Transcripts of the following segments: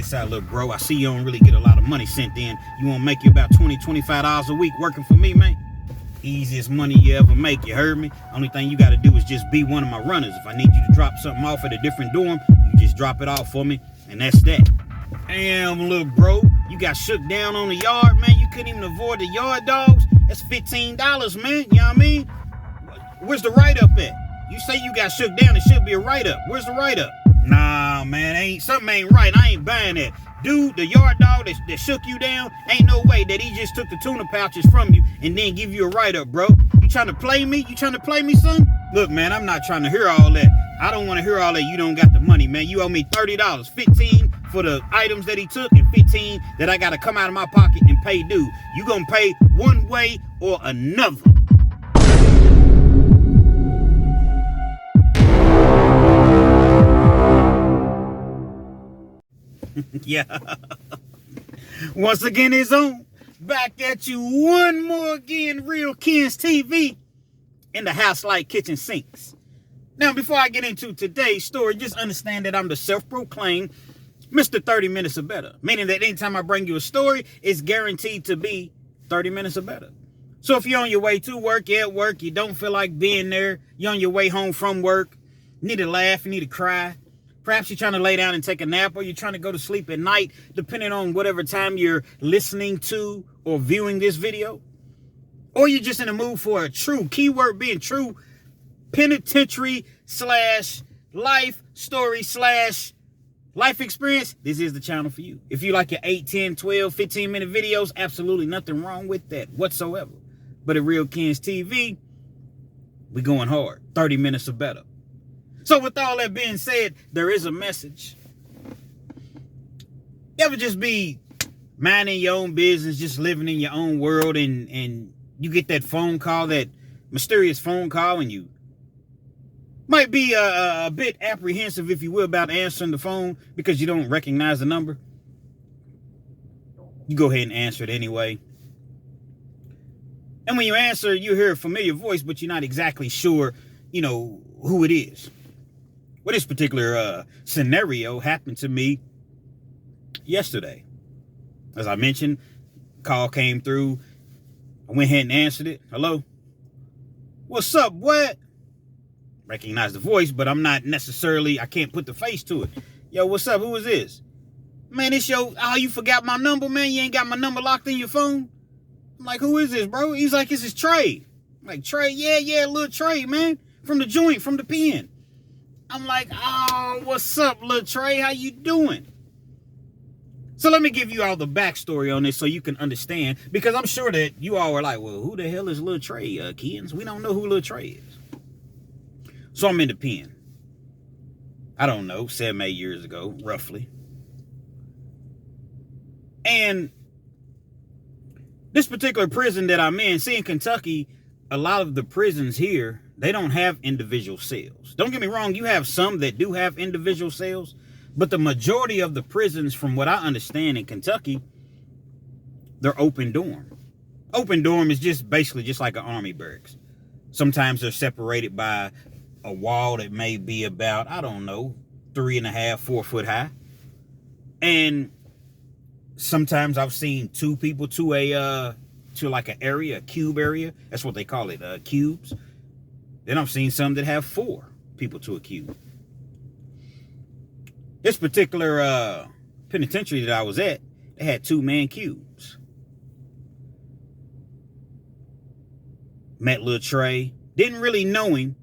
this out, little bro. I see you don't really get a lot of money sent in. You want to make you about $20, $25 a week working for me, man? Easiest money you ever make, you heard me? Only thing you got to do is just be one of my runners. If I need you to drop something off at a different dorm, you just drop it off for me, and that's that. Damn, little bro, you got shook down on the yard, man. You couldn't even avoid the yard dogs. That's $15, man. You know what I mean? Where's the write-up at? You say you got shook down, it should be a write-up. Where's the write-up? Nah, man, something ain't right. I ain't buying that. Dude, the yard dog that shook you down, ain't no way that he just took the tuna pouches from you and then give you a write-up, bro. You trying to play me? You trying to play me, son? Look, man, I'm not trying to hear all that. I don't want to hear all that. You don't got the money, man. You owe me $30. $15 for the items that he took and $15 that I got to come out of my pocket and pay due. You gonna pay one way or another. Yeah. Once again, it's on. Back at you one more again, Real Kens TV in the house like kitchen sinks. Now, before I get into today's story, just understand that I'm the self-proclaimed Mr. 30 Minutes or Better. Meaning that anytime I bring you a story, it's guaranteed to be 30 minutes or better. So if you're on your way to work, you're at work, you don't feel like being there, you're on your way home from work, you need to laugh, you need to cry. Perhaps you're trying to lay down and take a nap, or you're trying to go to sleep at night, depending on whatever time you're listening to or viewing this video. Or you're just in the mood for a true, keyword being true, penitentiary / life story / life experience. This is the channel for you. If you like your 8, 10, 12, 15-minute videos, absolutely nothing wrong with that whatsoever. But at Real Kens TV, we going hard. 30 minutes or better. So with all that being said, there is a message. You ever just be minding your own business, just living in your own world, and you get that phone call, that mysterious phone call, and you might be a bit apprehensive, if you will, about answering the phone because you don't recognize the number. You go ahead and answer it anyway. And when you answer, you hear a familiar voice, but you're not exactly sure, who it is. Well, this particular scenario happened to me yesterday. As I mentioned, call came through. I went ahead and answered it. Hello? What's up, what? Recognize the voice, but I'm not necessarily, I can't put the face to it. Yo, what's up? Who is this? Man, it's you forgot my number, man? You ain't got my number locked in your phone? I'm like, who is this, bro? He's like, this is Trey. I'm like, Trey? Yeah, little Trey, man. From the joint, from the pen. I'm like, oh, what's up, little Trey? How you doing? So let me give you all the backstory on this so you can understand, because I'm sure that you all are like, well, who the hell is little Trey, Kens? We don't know who little Trey is. So I'm in the pen. I don't know, 7, 8 years ago, roughly. And this particular prison that I'm in, see, in Kentucky, a lot of the prisons here, they don't have individual cells. Don't get me wrong, you have some that do have individual cells, but the majority of the prisons, from what I understand in Kentucky, they're open dorm. Open dorm is just basically just like an army barracks. Sometimes they're separated by a wall that may be about, 3.5, 4 foot high. And sometimes I've seen 2 people to like an area, a cube area. That's what they call it, cubes. Then I've seen some that have 4 people to a cube. This particular penitentiary that I was at, they had 2-man cubes. Met little Trey. Didn't really know him.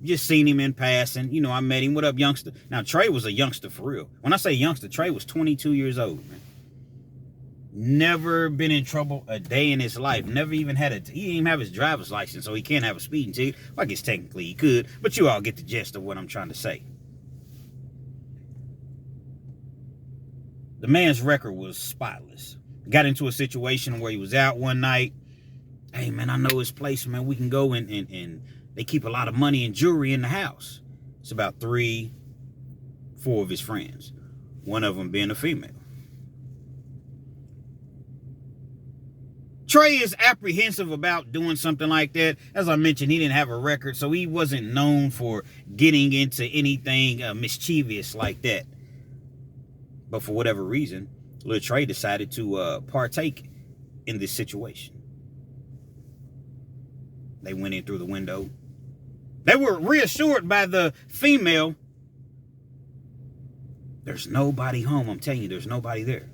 Just seen him in passing. I met him. What up, youngster? Now, Trey was a youngster for real. When I say youngster, Trey was 22 years old, man. Never been in trouble a day in his life. Never even he didn't even have his driver's license, so he can't have a speeding ticket. Well, I guess technically he could, but you all get the gist of what I'm trying to say. The man's record was spotless. Got into a situation where he was out one night. Hey, man, I know his place, man. We can go and they keep a lot of money and jewelry in the house. It's about 3, 4 of his friends. One of them being a female. Trey is apprehensive about doing something like that. As I mentioned, he didn't have a record, so he wasn't known for getting into anything mischievous like that. But for whatever reason, little Trey decided to partake in this situation. They went in through the window. They were reassured by the female. There's nobody home. I'm telling you, there's nobody there.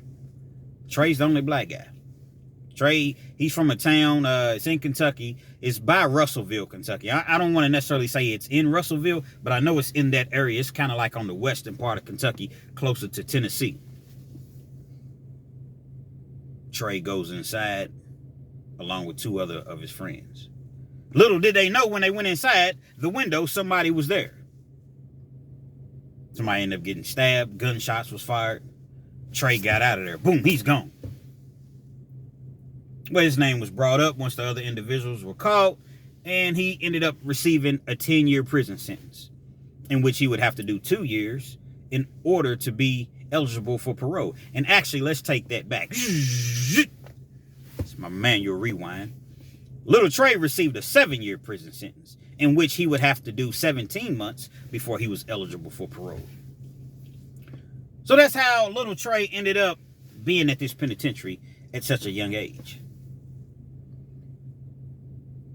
Trey's the only black guy. Trey, he's from a town, it's in Kentucky. It's by Russellville, Kentucky. I don't want to necessarily say it's in Russellville, but I know it's in that area. It's kind of like on the western part of Kentucky, closer to Tennessee. Trey goes inside along with 2 other of his friends. Little did they know when they went inside the window, somebody was there. Somebody ended up getting stabbed. Gunshots was fired. Trey got out of there. Boom, he's gone. Well, his name was brought up once the other individuals were caught, and he ended up receiving a 10-year prison sentence, in which he would have to do 2 years in order to be eligible for parole. And actually, let's take that back. It's my manual rewind. Little Trey received a 7-year prison sentence, in which he would have to do 17 months before he was eligible for parole. So that's how little Trey ended up being at this penitentiary at such a young age.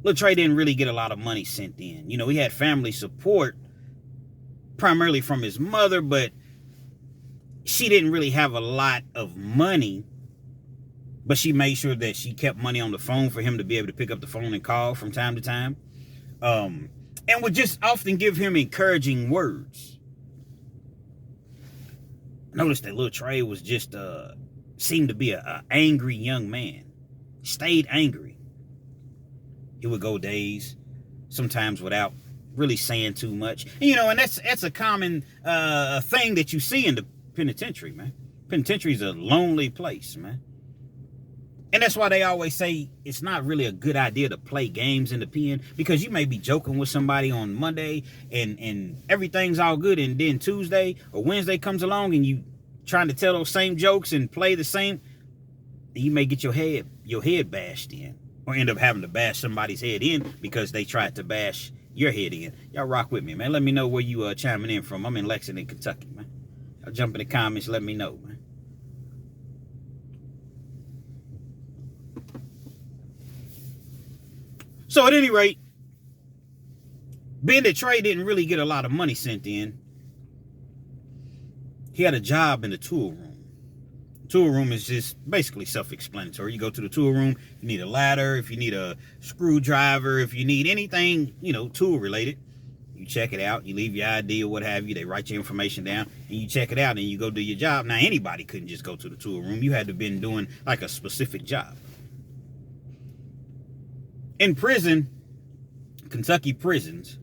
Little Trey didn't really get a lot of money sent in. You know, he had family support, primarily from his mother, but she didn't really have a lot of money. But she made sure that she kept money on the phone for him to be able to pick up the phone and call from time to time. And would just often give him encouraging words. Notice that little Trey was just, seemed to be an angry young man. Stayed angry. He would go days, sometimes without really saying too much. And, you know, and that's a common thing that you see in the penitentiary, man. Penitentiary is a lonely place, man. And that's why they always say it's not really a good idea to play games in the pen, because you may be joking with somebody on Monday and everything's all good, and then Tuesday or Wednesday comes along and you trying to tell those same jokes and play the same, you may get your head bashed in, or end up having to bash somebody's head in because they tried to bash your head in. Y'all rock with me, man. Let me know where you chiming in from. I'm in Lexington, Kentucky, man. Y'all jump in the comments, let me know, man. So at any rate, being that Trey didn't really get a lot of money sent in, he had a job in the tool room. The tool room is just basically self-explanatory. You go to the tool room, you need a ladder, if you need a screwdriver, if you need anything, you know, tool related, you check it out, you leave your ID or what have you, they write your information down, and you check it out, and you go do your job. Now, anybody couldn't just go to the tool room. You had to have been doing like a specific job. In prison, Kentucky prisons,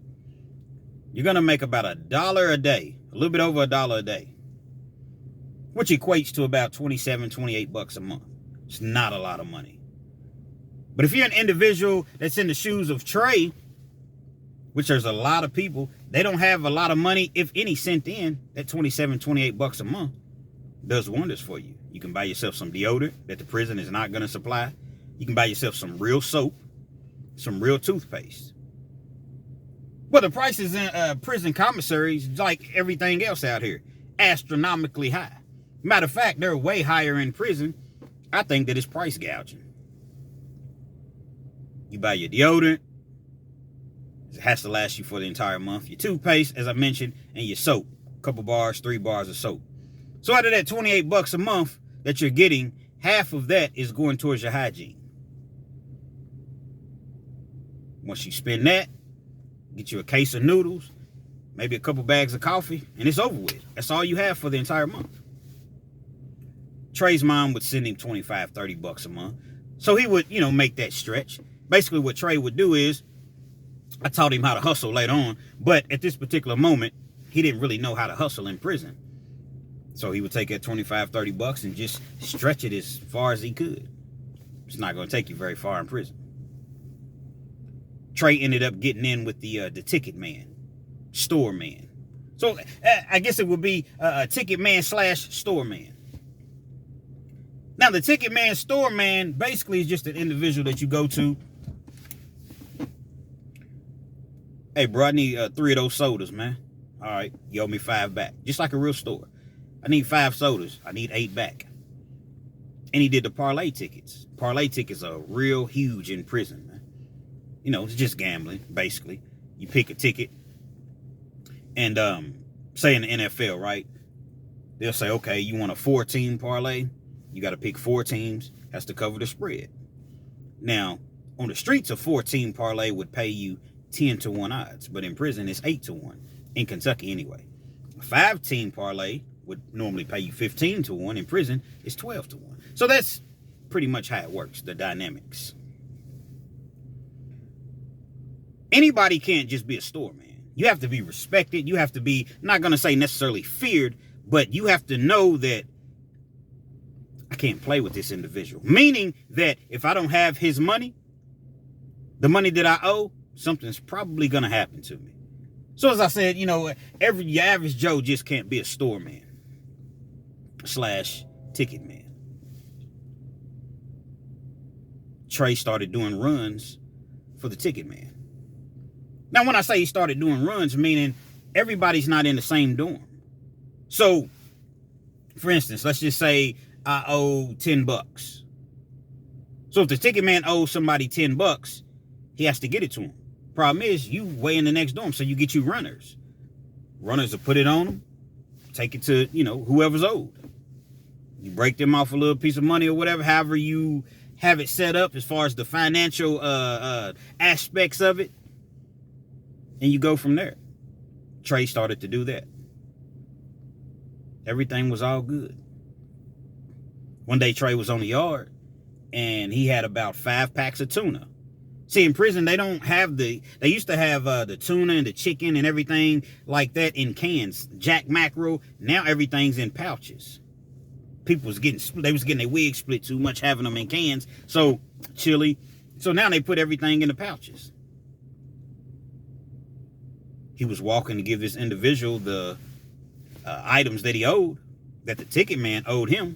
you're going to make about $1 a day, a little bit over $1 a day, which equates to about 27, 28 bucks a month. It's not a lot of money. But if you're an individual that's in the shoes of Trey, which there's a lot of people, they don't have a lot of money, if any, sent in. That 27, 28 bucks a month does wonders for you. You can buy yourself some deodorant that the prison is not going to supply. You can buy yourself some real soap, some real toothpaste. Well, the prices in prison commissaries, like everything else out here, astronomically high. Matter of fact, they're way higher in prison. I think that it's price gouging. You buy your deodorant, it has to last you for the entire month. Your toothpaste, as I mentioned, and your soap. A couple bars, 3 bars of soap. So out of that 28 bucks a month that you're getting, half of that is going towards your hygiene. Once you spend that, get you a case of noodles, maybe a couple bags of coffee, and it's over with. That's all you have for the entire month. Trey's mom would send him 25, 30 bucks a month. So he would, you know, make that stretch. Basically what Trey would do is, I taught him how to hustle later on, but at this particular moment, he didn't really know how to hustle in prison. So he would take that 25, 30 bucks and just stretch it as far as he could. It's not going to take you very far in prison. Trey ended up getting in with the ticket man, store man. So I guess it would be a ticket man / store man. Now, the ticket man, store man, basically is just an individual that you go to. Hey, bro, I need 3 of those sodas, man. All right, you owe me 5 back. Just like a real store. I need 5 sodas. I need 8 back. And he did the parlay tickets. Parlay tickets are real huge in prison, man. You know, it's just gambling, basically. You pick a ticket. And say in the NFL, right? They'll say, okay, you want a 4-team parlay? You got to pick 4 teams. Has to cover the spread. Now, on the streets, a 4-team parlay would pay you 10-1 odds. But in prison, it's 8-1. In Kentucky, anyway. A 5-team parlay would normally pay you 15-1. In prison, it's 12-1. So that's pretty much how it works, the dynamics. Anybody can't just be a store man. You have to be respected. You have to be, not going to say necessarily feared, but you have to know that I can't play with this individual. Meaning that if I don't have his money, the money that I owe, something's probably going to happen to me. So as I said, you know, your average Joe just can't be a store man / ticket man. Trey started doing runs for the ticket man. Now, when I say he started doing runs, meaning everybody's not in the same dorm. So, for instance, let's just say I owe $10. So if the ticket man owes somebody $10, he has to get it to him. Problem is, you way in the next dorm, so you get you runners. Runners will put it on them, take it to, you know, whoever's owed. You break them off a little piece of money or whatever, however you have it set up as far as the financial aspects of it. And you go from there. Trey started to do that. Everything was all good. One day Trey was on the yard and he had about 5 packs of tuna. See, in prison, they don't have they used to have the tuna and the chicken and everything like that in cans. Jack mackerel. Now everything's in pouches. People was getting their wigs split too much having them in cans. So, chili. So now they put everything in the pouches. He was walking to give this individual the items that he owed, that the ticket man owed him.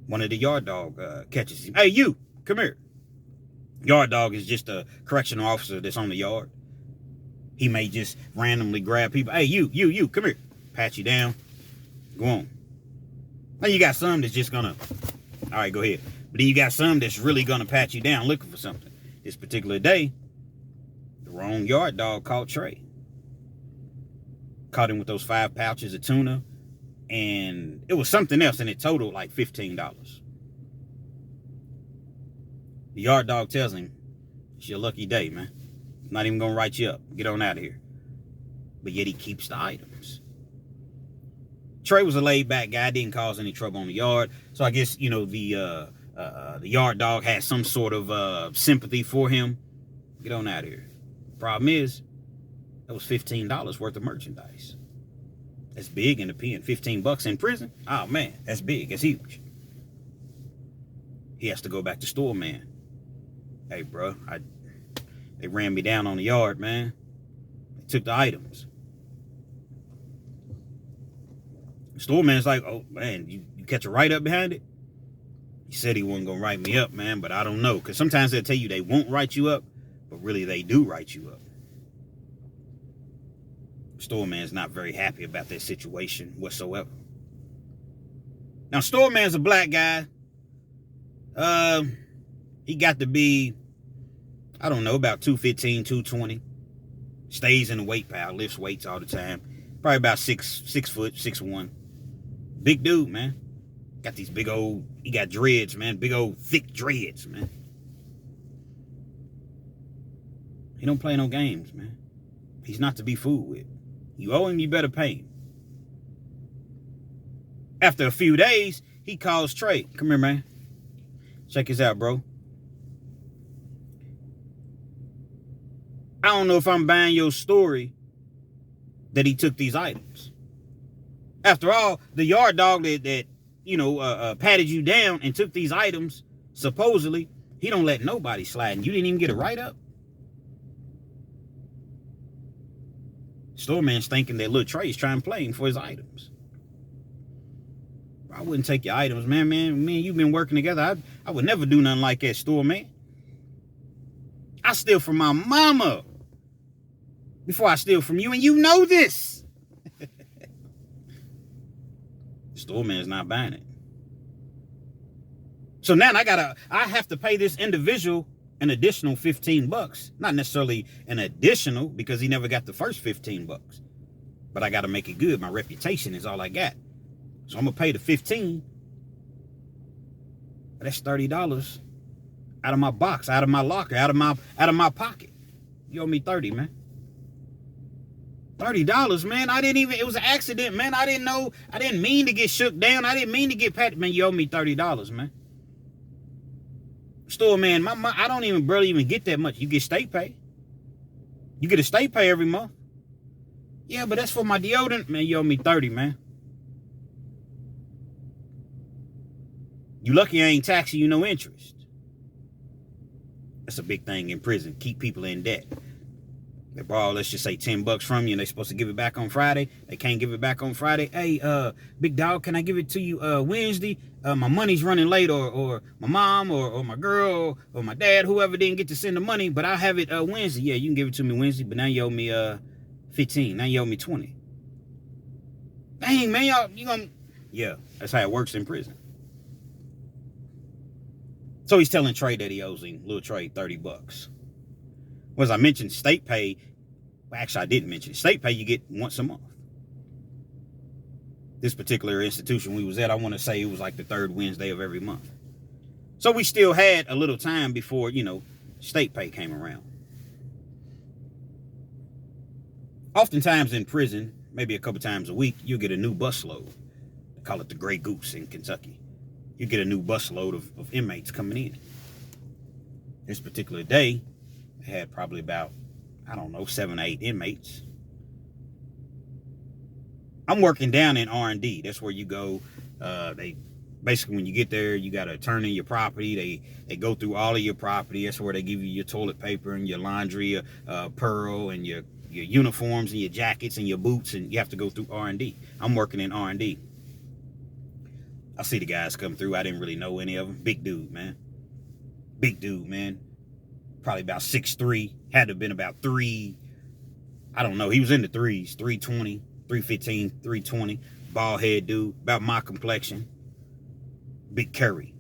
One of the yard dog catches him. Hey, you, come here. Yard dog is just a correctional officer that's on the yard. He may just randomly grab people. Hey, you, come here. Pat you down. Go on. Now you got some that's just gonna, all right, go ahead. But then you got some that's really gonna pat you down looking for something. This particular day, the wrong yard dog caught Trey. Caught him with those 5 pouches of tuna. And it was something else, and it totaled like $15. The yard dog tells him, it's your lucky day, man. I'm not even gonna write you up. Get on out of here. But yet he keeps the items. Trey was a laid-back guy, didn't cause any trouble on the yard. So I guess, you know, the yard dog had some sort of sympathy for him. Get on out of here. Problem is, that was $15 worth of merchandise. That's big in the pen. $15 in prison? Oh, man, that's big. That's huge. He has to go back to store, man. Hey, bro, they ran me down on the yard, man. They took the items. The store man's like, oh, man, you catch a write-up behind it? He said he wasn't going to write me up, man, but I don't know. Because sometimes they'll tell you they won't write you up, but really they do write you up. Store man's not very happy about that situation whatsoever. Now, store man's a black guy. He got to be, I don't know, about 215, 220. Stays in the weight pile, lifts weights all the time. Probably about 6 foot, 6'1". Big dude, man. Got these big old, he got dreads, man. Big old thick dreads, man. He don't play no games, man. He's not to be fooled with. You owe him, you better pay him. After a few days, he calls Trey. Come here, man. Check this out, bro. I don't know if I'm buying your story that he took these items. After all, the yard dog that patted you down and took these items, supposedly, he don't let nobody slide. And you didn't even get a write-up. Store man's thinking that little Trey's trying to play him for his items. I wouldn't take your items, man. Me and you've been working together. I would never do nothing like that, store man. I steal from my mama before I steal from you, and you know this. Store man's not buying it. So now I have to pay this individual an additional $15. Not necessarily an additional, because he never got the first $15. But I got to make it good. My reputation is all I got. So I'm going to pay the $15. But that's $30 out of my box, out of my locker, out of my pocket. You owe me $30, man. $30, man. It was an accident, man. I didn't know. I didn't mean to get shook down. I didn't mean to get patted. Man, you owe me $30, man. Store man, I don't even barely even get that much. You get state pay. You get a state pay every month. Yeah, but that's for my deodorant. Man, you owe me $30, man. You lucky I ain't taxing you no interest. That's a big thing in prison. Keep people in debt. They borrow, let's just say $10 from you, and they're supposed to give it back on Friday. They can't give it back on Friday. Hey, big dog, can I give it to you Wednesday? My money's running late, or my mom, or my girl, or my dad, whoever didn't get to send the money, but I'll have it Wednesday. Yeah, you can give it to me Wednesday, but now you owe me 15. Now you owe me 20. Dang, man, you gonna... Yeah, that's how it works in prison. So he's telling Trey that he owes him, little Trey, $30. Well, as I mentioned, state pay, well, actually I didn't mention, state pay you get once a month. This particular institution we was at, I want to say it was like the third Wednesday of every month. So we still had a little time before, state pay came around. Oftentimes in prison, maybe a couple times a week, you'll get a new busload. They call it the Gray Goose in Kentucky. You get a new busload of inmates coming in. This particular day, they had probably about, 7 or 8 inmates. I'm working down in R&D. That's where you go. They basically, when you get there, you got to turn in your property. They go through all of your property. That's where they give you your toilet paper and your laundry, pearl, and your uniforms and your jackets and your boots, and you have to go through R&D. I'm working in R&D. I see the guys come through. I didn't really know any of them. Big dude, man. Big dude, man. Probably about 6'3". Had to have been about 3. I don't know. He was in the 3s. 320, 315, 320. Bald head dude. About my complexion. Big Curry.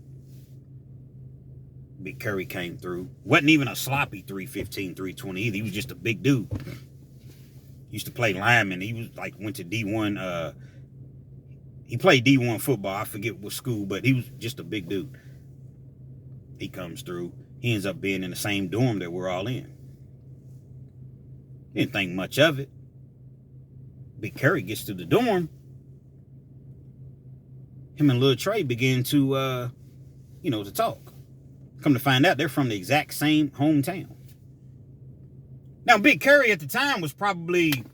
Big Curry came through. Wasn't even a sloppy 315, 320 either. He was just a big dude. Used to play lineman. He was went to D1. He played D1 football. I forget what school, but he was just a big dude. He comes through. He ends up being in the same dorm that we're all in. Didn't think much of it. Big Curry gets to the dorm. Him and little Trey begin to, to talk. Come to find out, they're from the exact same hometown. Now, Big Curry at the time was probably,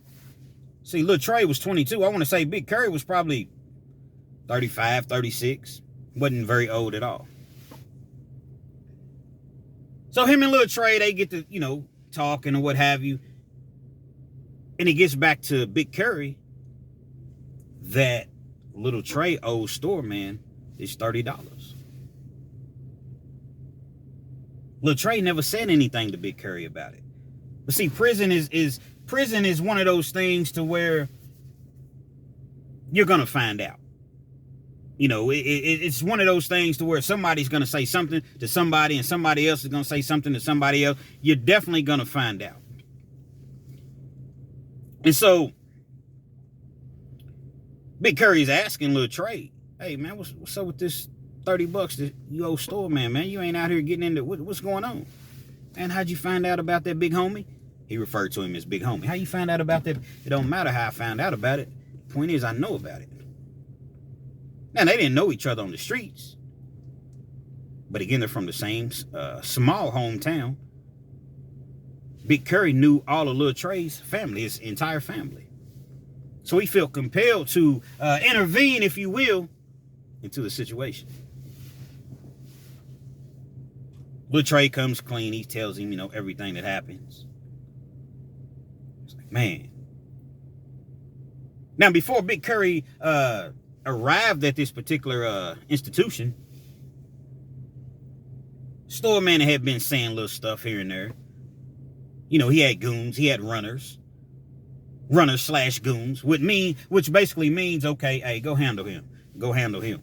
little Trey was 22. I want to say Big Curry was probably 35, 36. Wasn't very old at all. So him and little Trey, they get to, talking or what have you. And it gets back to Big Curry that little Trey owes store man is $30. Little Trey never said anything to Big Curry about it. But see, prison is one of those things to where you're gonna find out. It's one of those things to where somebody's going to say something to somebody and somebody else is going to say something to somebody else. You're definitely going to find out. And so, Big Curry's asking little Trey, hey, man, what's up with this $30 that you owe store man? You ain't out here getting into what's going on? And how'd you find out about that big homie? He referred to him as big homie. How you find out about that? It don't matter how I found out about it. The point is, I know about it. Now, they didn't know each other on the streets. But again, they're from the same small hometown. Big Curry knew all of Lil Trey's family, his entire family. So he felt compelled to intervene, if you will, into the situation. Lil Trey comes clean. He tells him, everything that happens. It's like, man. Now, before Big Curry arrived at this particular institution, store man had been saying little stuff here and there. He had goons, he had runners / goons, which basically means, okay, hey, go handle him. Go handle him.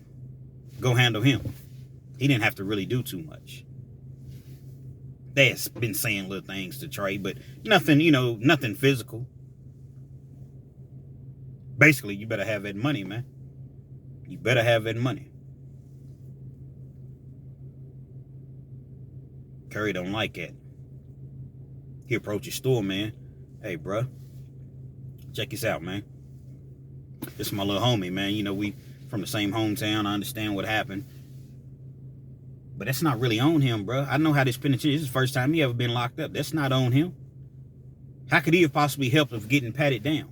Go handle him. He didn't have to really do too much. They has been saying little things to Trey, but nothing, nothing physical. Basically, you better have that money, man. You better have that money. Curry don't like that. He approached his store, man. Hey, bruh. Check this out, man. This is my little homie, man. We from the same hometown. I understand what happened. But that's not really on him, bro. I know how this penitentiary is. This is the first time he ever been locked up. That's not on him. How could he have possibly helped with getting patted down?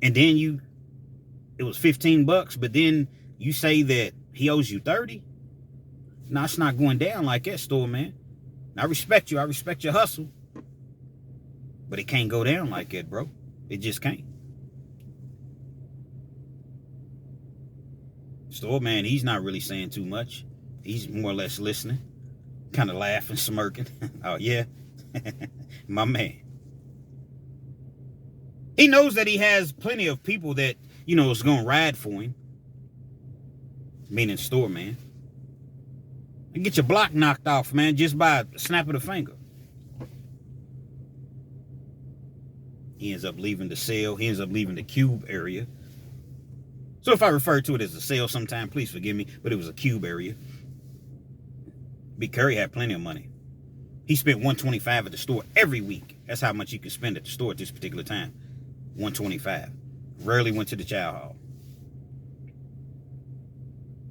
And then it was $15, but then you say that he owes you 30? No, it's not going down like that, store man. I respect you. I respect your hustle. But it can't go down like that, bro. It just can't. Store man, he's not really saying too much. He's more or less listening, kind of laughing, smirking. Oh, yeah? My man. He knows that he has plenty of people that, is going to ride for him. Meaning store man. And get your block knocked off, man, just by a snap of the finger. He ends up leaving the cell. He ends up leaving the cube area. So if I refer to it as a cell sometime, please forgive me, but it was a cube area. Big Curry had plenty of money. He spent $125 at the store every week. That's how much you can spend at the store at this particular time. $125. Rarely went to the chow hall.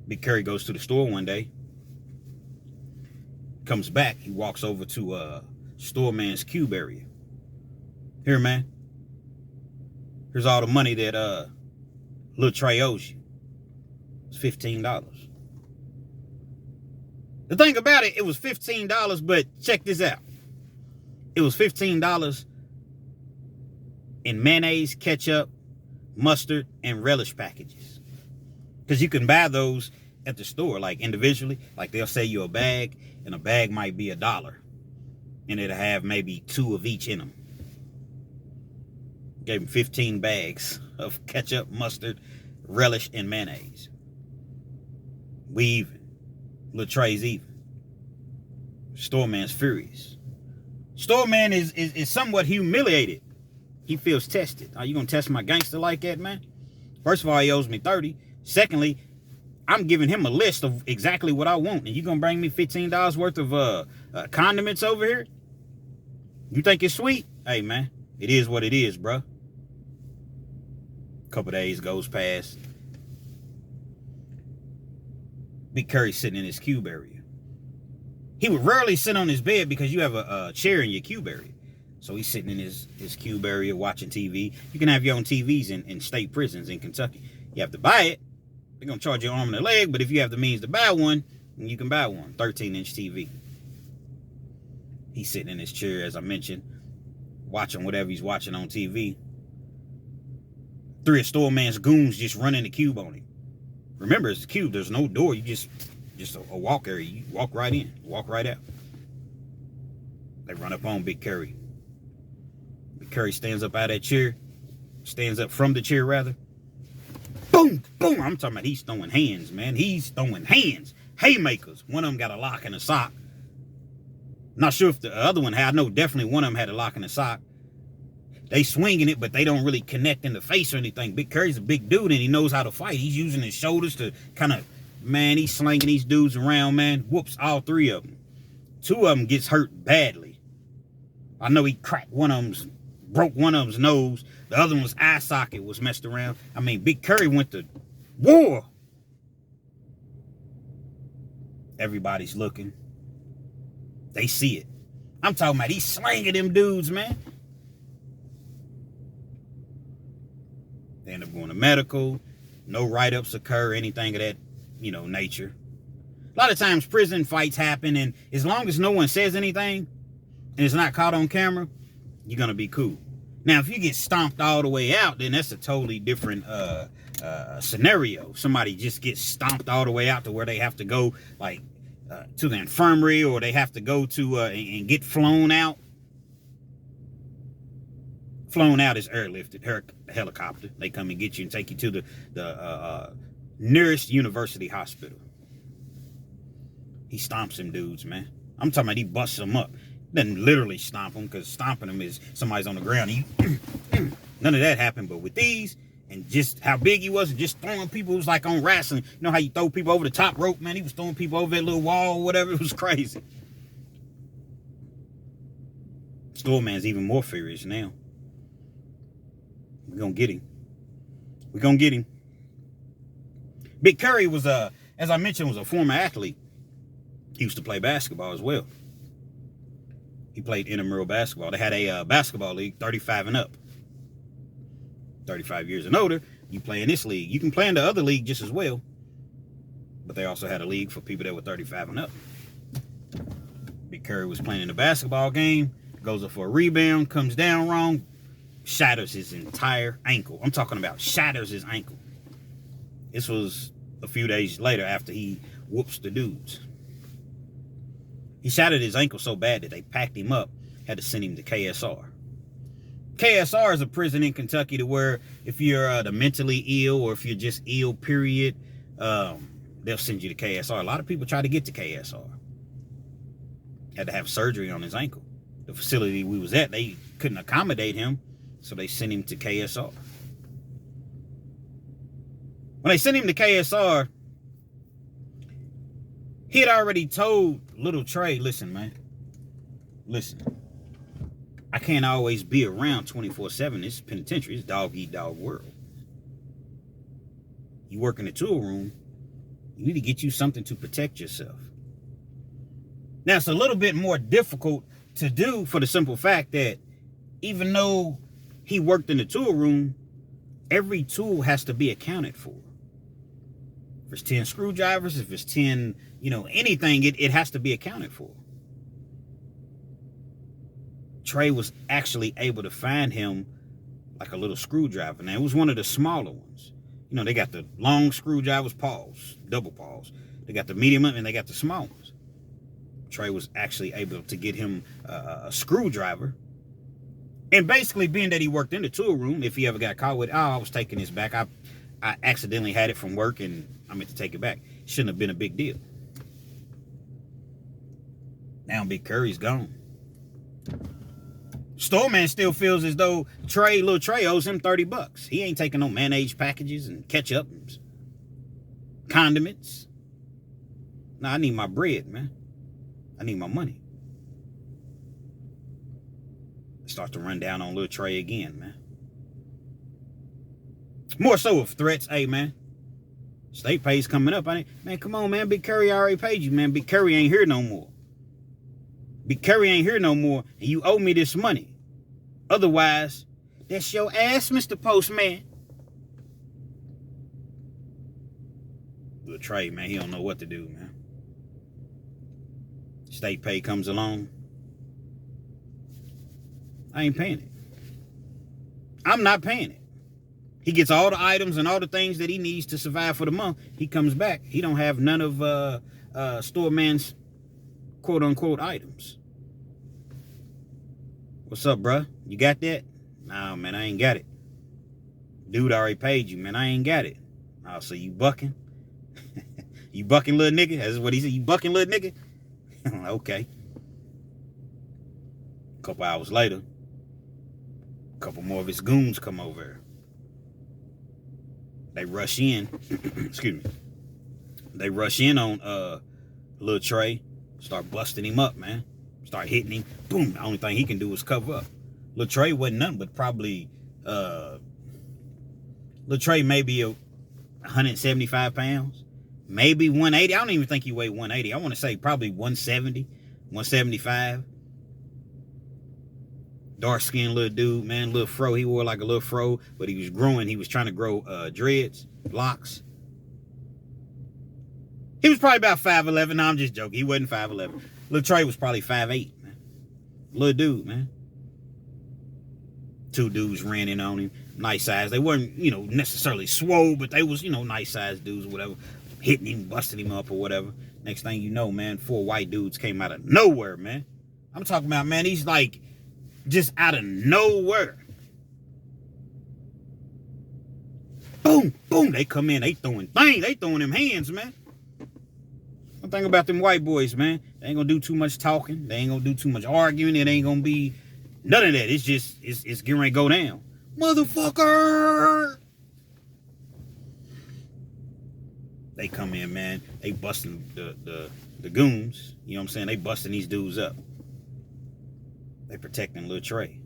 Big Curry goes to the store one day. Comes back. He walks over to store man's cube area. Here, man. Here's all the money that little Trey owes you. It's $15. The thing about it, it was $15, but check this out. It was $15 in mayonnaise, ketchup, mustard, and relish packages. Because you can buy those at the store, like individually. Like they'll sell you a bag, and a bag might be $1. And it'll have maybe 2 of each in them. Gave him 15 bags of ketchup, mustard, relish, and mayonnaise. We even. Little Trey's even. Store man's furious. Store man is somewhat humiliated. He feels tested. Are you gonna test my gangster like that, man? First of all, he owes me 30. Secondly, I'm giving him a list of exactly what I want, and you gonna bring me $15 worth of condiments over here? You think it's sweet? Hey, man, it is what it is, bro. Couple days goes past. Big Curry sitting in his cube area. He would rarely sit on his bed because you have a chair in your cube area. So he's sitting in his cube area watching TV. You can have your own TVs in state prisons in Kentucky. You have to buy it. They're going to charge you an arm and a leg, but if you have the means to buy one, then you can buy one. 13-inch TV. He's sitting in his chair, as I mentioned, watching whatever he's watching on TV. 3 of store man's goons just run in the cube on him. Remember, it's a cube. There's no door. You just a walk area. You walk right in, walk right out. They run up on Big Curry. Big Curry stands up out of that chair. Stands up from the chair, rather. Boom, boom. I'm talking about he's throwing hands, man. He's throwing hands. Haymakers. One of them got a lock and a sock. Not sure if the other one had. I know definitely one of them had a lock and a sock. They swinging it, but they don't really connect in the face or anything. Big Curry's a big dude, and he knows how to fight. He's using his shoulders to kind of, man, he's slinging these dudes around, man. Whoops, all 3 of them. 2 of them gets hurt badly. I know he cracked one of them's, broke one of them's nose. The other one's eye socket was messed around. I mean, Big Curry went to war. Everybody's looking. They see it. I'm talking about he's slinging them dudes, man. They end up going to medical. No write-ups occur, anything of that, nature. A lot of times prison fights happen, and as long as no one says anything and it's not caught on camera, you're going to be cool. Now, if you get stomped all the way out, then that's a totally different scenario. Somebody just gets stomped all the way out to where they have to go, to the infirmary, or they have to go to and get flown out. Flown out is airlifted, helicopter. They come and get you and take you to the nearest university hospital. He stomps them dudes, man. I'm talking about he busts them up. Doesn't literally stomp them, because stomping them is somebody's on the ground. None of that happened, but with these, and just how big he was, and just throwing people, it was like on wrestling. You know how you throw people over the top rope, man? He was throwing people over that little wall or whatever. It was crazy. Storeman's even more furious now. We're gonna get him. We're gonna get him. Big Curry was, as I mentioned, was a former athlete. He used to play basketball as well. He played intramural basketball. They had a basketball league, 35 and up. 35 years and older, you play in this league. You can play in the other league just as well. But they also had a league for people that were 35 and up. Big Curry was playing in the basketball game, goes up for a rebound, comes down wrong, shatters his entire ankle. I'm talking about shatters his ankle. This was a few days later after he whoops the dudes. He shattered his ankle so bad that they packed him up, had to send him to KSR. KSR is a prison in Kentucky to where if you're the mentally ill or if you're just ill, period, they'll send you to KSR. A lot of people try to get to KSR. Had to have surgery on his ankle. The facility we was at, they couldn't accommodate him, so they sent him to KSR. When they sent him to KSR, he had already told little Trey, listen, man, listen, I can't always be around 24/7. This is penitentiary. It's dog-eat-dog world. You work in the tool room, you need to get you something to protect yourself. Now, it's a little bit more difficult to do for the simple fact that even though he worked in the tool room, every tool has to be accounted for. If it's 10 screwdrivers, if it's 10, anything, it has to be accounted for. Trey was actually able to find him like a little screwdriver. Now, it was one of the smaller ones. They got the long screwdrivers, paws, double paws. They got the medium and they got the small ones. Trey was actually able to get him a screwdriver. And basically, being that he worked in the tool room, if he ever got caught with, I was taking this back. I accidentally had it from work and I meant to take it back. Shouldn't have been a big deal. Now Big Curry's gone. Storeman still feels as though little Trey owes him $30. He ain't taking no mayonnaise packages and ketchup and condiments. Nah, I need my bread, man. I need my money. Start to run down on little Trey again, man. More so of threats. Hey, man, state pay's coming up. Man, come on, man. Big Curry already paid you, man. Big Curry ain't here no more. Big Curry ain't here no more, and you owe me this money. Otherwise, that's your ass, Mr. Postman. Little Trey, man, he don't know what to do, man. State pay comes along. I ain't paying it. I'm not paying it. He gets all the items and all the things that he needs to survive for the month. He comes back. He don't have none of Storeman's quote-unquote items. What's up, bruh? You got that? Nah, man, I ain't got it. Dude already paid you, man. I ain't got it. Oh, so you bucking? You bucking, little nigga? That's what he said. You bucking, little nigga? Okay. A couple hours later, a couple more of his goons come over. They rush in. Excuse me. They rush in on little Trey. Start busting him up, man. Start hitting him. Boom. The only thing he can do is cover up. Little Trey wasn't nothing but probably little Trey maybe 175 pounds. Maybe 180. I don't even think he weighed 180. I want to say probably 170, 175. Dark-skinned little dude, man. Little fro. He wore like a little fro, but he was growing. He was trying to grow dreads, locks. He was probably about 5'11". No, I'm just joking. He wasn't 5'11". Little Trey was probably 5'8", man. Little dude, man. Two dudes ran in on him. Nice size. They weren't, necessarily swole, but they was, nice sized dudes or whatever. Hitting him, busting him up or whatever. Next thing you know, man, 4 white dudes came out of nowhere, man. I'm talking about, man, he's like just out of nowhere. Boom, boom. They come in, they throwing things. They throwing them hands, man. One thing about them white boys, man, they ain't gonna do too much talking. They ain't gonna do too much arguing. It ain't gonna be none of that. It's just, it's getting ready to go down. Motherfucker! They come in, man. They busting the goons. You know what I'm saying? They busting these dudes up. They protecting little Trey.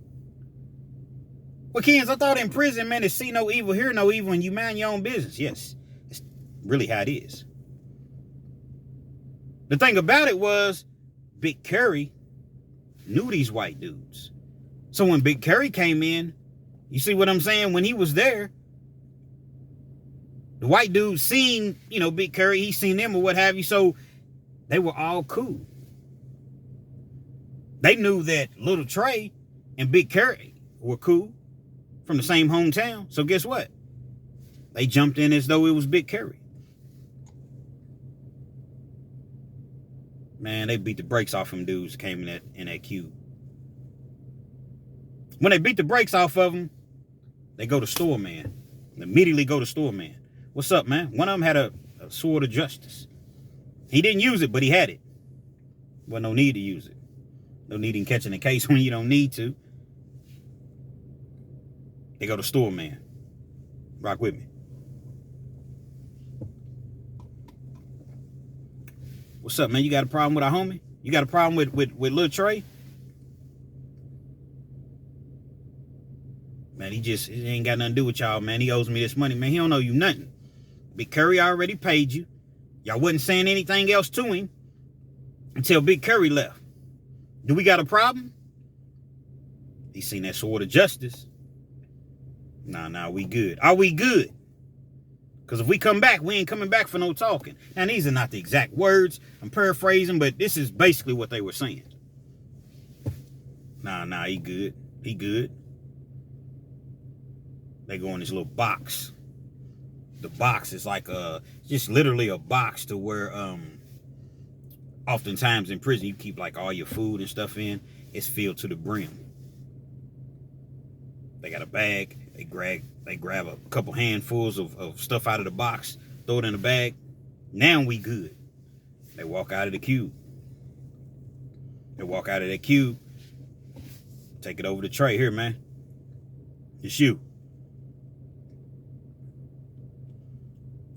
Well, kids, I thought in prison, man, to see no evil, hear no evil, and you mind your own business. Yes, it's really how it is. The thing about it was, Big Curry knew these white dudes. So when Big Curry came in, you see what I'm saying? When he was there, the white dudes seen, you know, Big Curry, he seen them or what have you, so they were all cool. They knew that little Trey and Big Curry were cool from the same hometown. So guess what? They jumped in as though it was Big Curry. Man, they beat the brakes off them dudes that came in that cube. When they beat the brakes off of them, they go to store man. Immediately go to store man. What's up, man? One of them had a sword of justice. He didn't use it, but he had it. Well, no need to use it. No need in catching a case when you don't need to. They go to store man. Rock with me. What's up, man? You got a problem with our homie? You got a problem with Lil Trey? Man, he ain't got nothing to do with y'all, man. He owes me this money, man. He don't owe you nothing. Big Curry already paid you. Y'all wasn't saying anything else to him until Big Curry left. Do we got a problem? He seen that sword of justice. Nah, we good. Are we good? Because if we come back, we ain't coming back for no talking. Now, these are not the exact words. I'm paraphrasing, but this is basically what they were saying. Nah, he good. He good. They go in this little box. The box is like just literally a box to where oftentimes in prison you keep like all your food and stuff in. It's filled to the brim. They got a bag. They grab a couple handfuls of stuff out of the box, throw it in the bag. Now we good. They walk out of the cube. They walk out of that cube. Take it over to Trey. Here, man. It's you.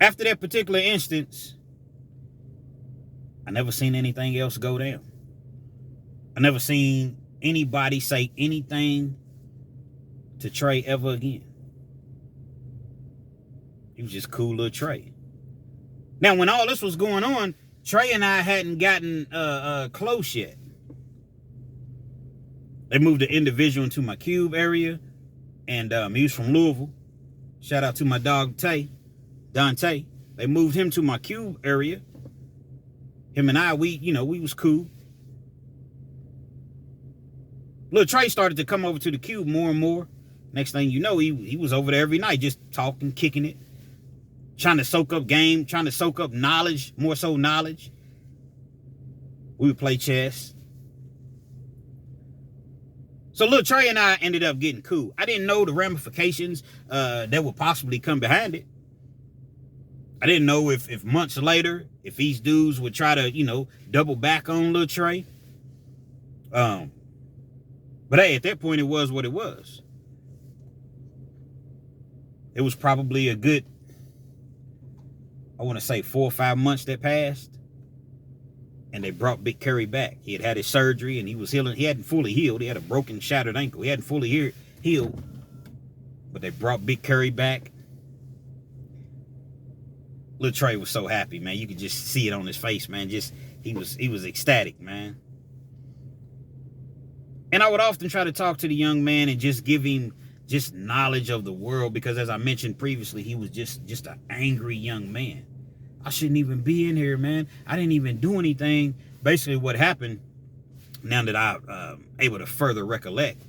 After that particular instance, I never seen anything else go down. I never seen anybody say anything to Trey ever again. He was just cool little Trey. Now, when all this was going on, Trey and I hadn't gotten close yet. They moved the individual into my cube area, and he was from Louisville. Shout out to my dog Dante. They moved him to my cube area. Him and I, we was cool. Little Trey started to come over to the cube more and more. Next thing you know, he was over there every night, just talking, kicking it, trying to soak up game, trying to soak up knowledge, more so knowledge. We would play chess. So little Trey and I ended up getting cool. I didn't know the ramifications that would possibly come behind it. I didn't know if months later, if these dudes would try to, double back on little Trey. But hey, at that point, it was what it was. It was probably a good, I want to say 4 or 5 months that passed. And they brought Big Curry back. He had his surgery and he was healing. He hadn't fully healed. He had a broken, shattered ankle. He hadn't fully healed. But they brought Big Curry back. Little Trey was so happy, man. You could just see it on his face, man. He was ecstatic, man. And I would often try to talk to the young man and just give him just knowledge of the world, because as I mentioned previously, he was just an angry young man. I shouldn't even be in here, man. I didn't even do anything. Basically what happened, now that I'm able to further recollect,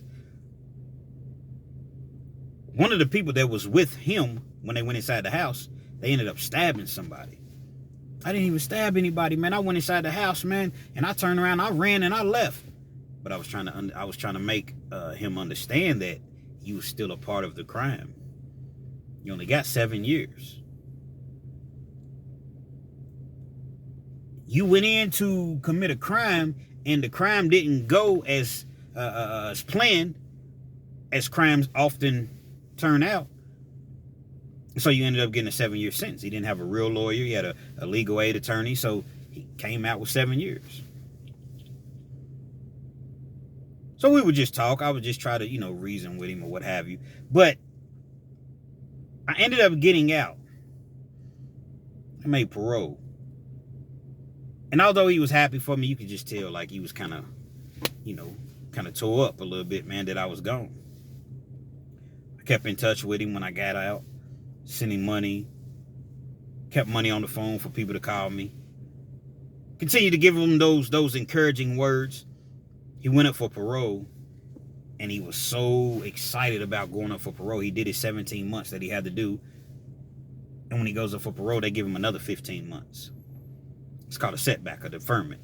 one of the people that was with him when they went inside the house, they ended up stabbing somebody. I didn't even stab anybody, man. I went inside the house, man, and I turned around, I ran, and I left. But I was trying to make him understand that he was still a part of the crime. You only got 7 years. You went in to commit a crime, and the crime didn't go as planned, as crimes often turn out. So you ended up getting a 7-year sentence. He didn't have a real lawyer. He had a legal aid attorney, so he came out with 7 years. So we would just talk. I would just try to, reason with him or what have you. But I ended up getting out. I made parole. And although he was happy for me, you could just tell like he was kind of, tore up a little bit, man, that I was gone. I kept in touch with him when I got out, sending money, kept money on the phone for people to call me. Continued to give him those encouraging words. He went up for parole, and he was so excited about going up for parole. He did his 17 months that he had to do. And when he goes up for parole, they give him another 15 months. It's called a setback, a deferment.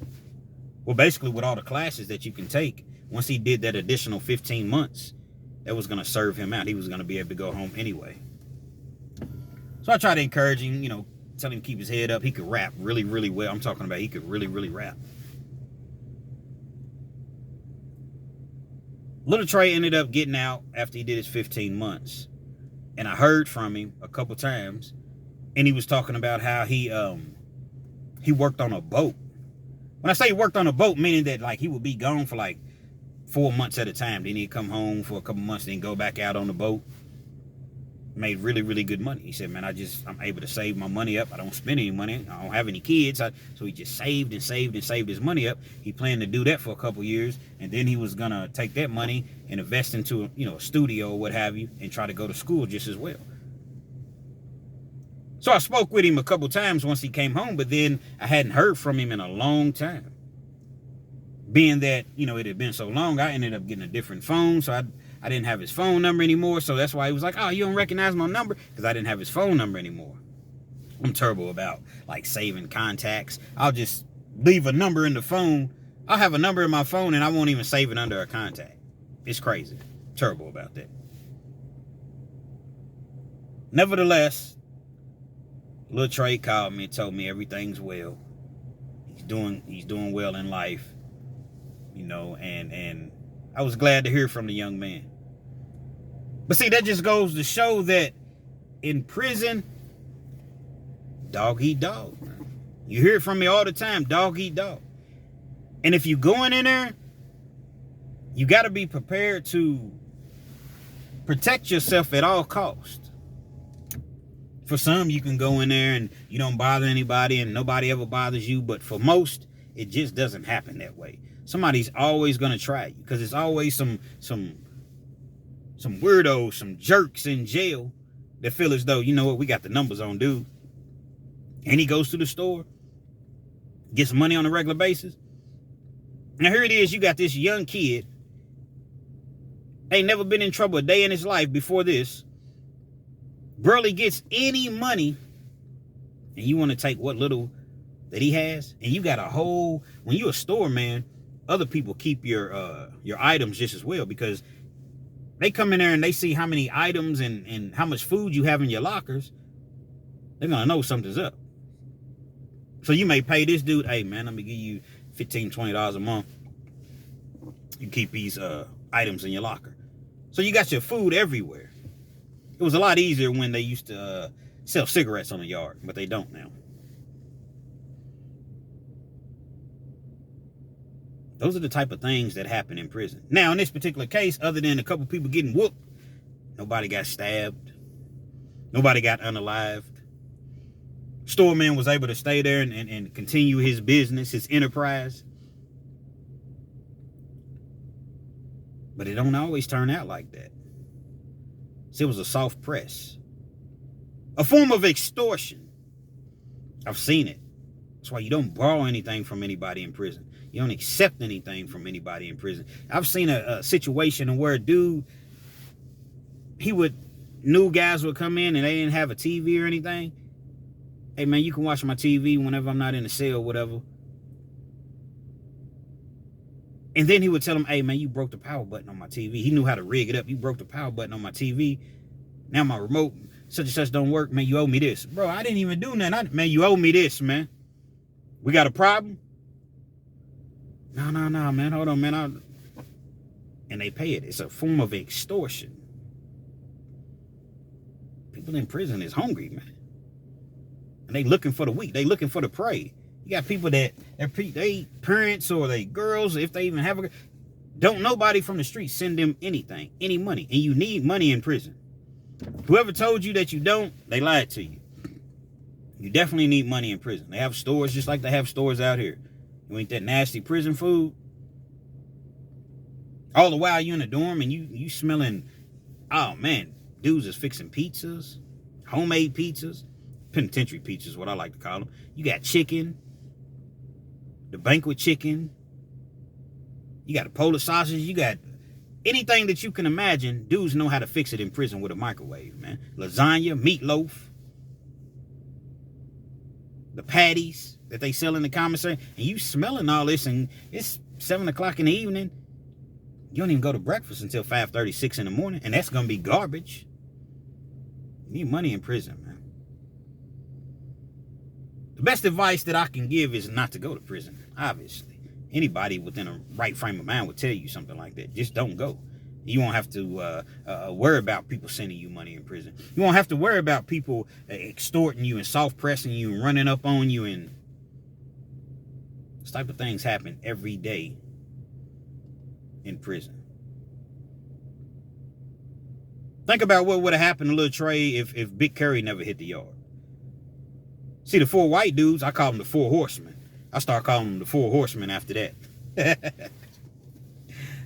Well, basically, with all the classes that you can take, once he did that additional 15 months, that was going to serve him out. He was going to be able to go home anyway. So I tried to encourage him, tell him to keep his head up. He could rap really, really well. I'm talking about he could really, really rap. Little Trey ended up getting out after he did his 15 months. And I heard from him a couple times. And he was talking about how he worked on a boat. When I say he worked on a boat, meaning that like he would be gone for like 4 months at a time. Then he'd come home for a couple months, then go back out on the boat. Made really, really good money. He said, man, I'm able to save my money up. I don't spend any money. I don't have any kids. So he just saved and saved and saved his money up. He planned to do that for a couple years. And then he was going to take that money and invest into a studio or what have you, and try to go to school just as well. So I spoke with him a couple times once he came home, but then I hadn't heard from him in a long time. Being that, it had been so long, I ended up getting a different phone. So I didn't have his phone number anymore. So that's why he was like, oh, you don't recognize my number? Because I didn't have his phone number anymore. I'm terrible about like saving contacts. I'll just leave a number in the phone. I'll have a number in my phone and I won't even save it under a contact. It's crazy. Terrible about that. Nevertheless, Lil Trey called me and told me everything's well. He's doing well in life. And I was glad to hear from the young man. But see, that just goes to show that in prison, dog eat dog. You hear it from me all the time, dog eat dog. And if you're going in there, you got to be prepared to protect yourself at all costs. For some, you can go in there and you don't bother anybody and nobody ever bothers you. But for most, it just doesn't happen that way. Somebody's always going to try you because it's always some weirdos, some jerks in jail that feel as though, we got the numbers on dude. And he goes to the store, gets money on a regular basis. Now here it is, you got this young kid, ain't never been in trouble a day in his life before this. Barely gets any money, and you want to take what little that he has, and you got a whole, when you're a store man, other people keep your items just as well, because they come in there and they see how many items and how much food you have in your lockers. They're going to know something's up. So you may pay this dude, hey, man, let me give you $15, $20 a month. You keep these items in your locker. So you got your food everywhere. It was a lot easier when they used to sell cigarettes on the yard, but they don't now. Those are the type of things that happen in prison. Now, in this particular case, other than a couple people getting whooped, nobody got stabbed. Nobody got unalived. Storeman was able to stay there and continue his business, his enterprise. But it don't always turn out like that. See, it was a soft press. A form of extortion. I've seen it. That's why you don't borrow anything from anybody in prison. You don't accept anything from anybody in prison. I've seen a situation where a dude, new guys would come in and they didn't have a TV or anything. Hey, man, you can watch my TV whenever I'm not in the cell or whatever. And then he would tell them, hey, man, you broke the power button on my TV. He knew how to rig it up. You broke the power button on my TV. Now my remote, such and such don't work, man, you owe me this. Bro, I didn't even do nothing. Man, you owe me this, man. We got a problem? No, man. Hold on, man. And they pay it. It's a form of extortion. People in prison is hungry, man. And they looking for the weak. They looking for the prey. You got people that they parents or they girls, if they even have don't nobody from the street send them anything, any money. And you need money in prison. Whoever told you that you don't, they lied to you. You definitely need money in prison. They have stores just like they have stores out here. You eat that nasty prison food. All the while you in a dorm and you smelling, oh man, dudes is fixing pizzas, homemade pizzas, penitentiary pizzas, what I like to call them. You got chicken, the banquet chicken. You got a Polish sausage. You got anything that you can imagine. Dudes know how to fix it in prison with a microwave, man. Lasagna, meatloaf, the patties that they sell in the commissary. And you smelling all this, and it's 7 o'clock in the evening. You don't even go to breakfast until 5:30, 6 in the morning. And that's going to be garbage. You need money in prison, man. The best advice that I can give is not to go to prison, obviously. Anybody within a right frame of mind would tell you something like that. Just don't go. You won't have to worry about people sending you money in prison. You won't have to worry about people extorting you and soft pressing you and running up on you. And this type of things happen every day in prison. Think about what would have happened to little Trey if Big Curry never hit the yard. See, the 4 white dudes, I call them the 4 horsemen. I start calling them the 4 horsemen after that.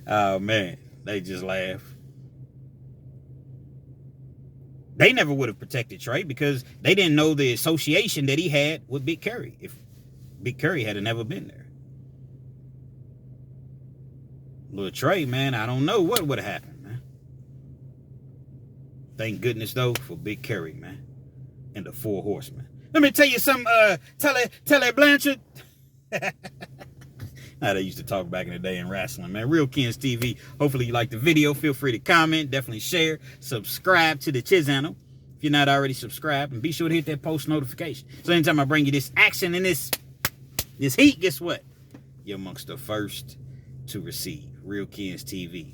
Oh, man. They just laugh. They never would have protected Trey because they didn't know the association that he had with Big Curry if Big Curry had never been there. Little Trey, man, I don't know what would have happened, man. Thank goodness, though, for Big Curry, man, and the 4 horsemen. Let me tell you something, Telly Blanchard. How they used to talk back in the day in wrestling, man. Real Kens TV. Hopefully you liked the video. Feel free to comment. Definitely share. Subscribe to the channel if you're not already subscribed. And be sure to hit that post notification. So anytime I bring you this action and this heat, guess what? You're amongst the first to receive. Real Kens TV.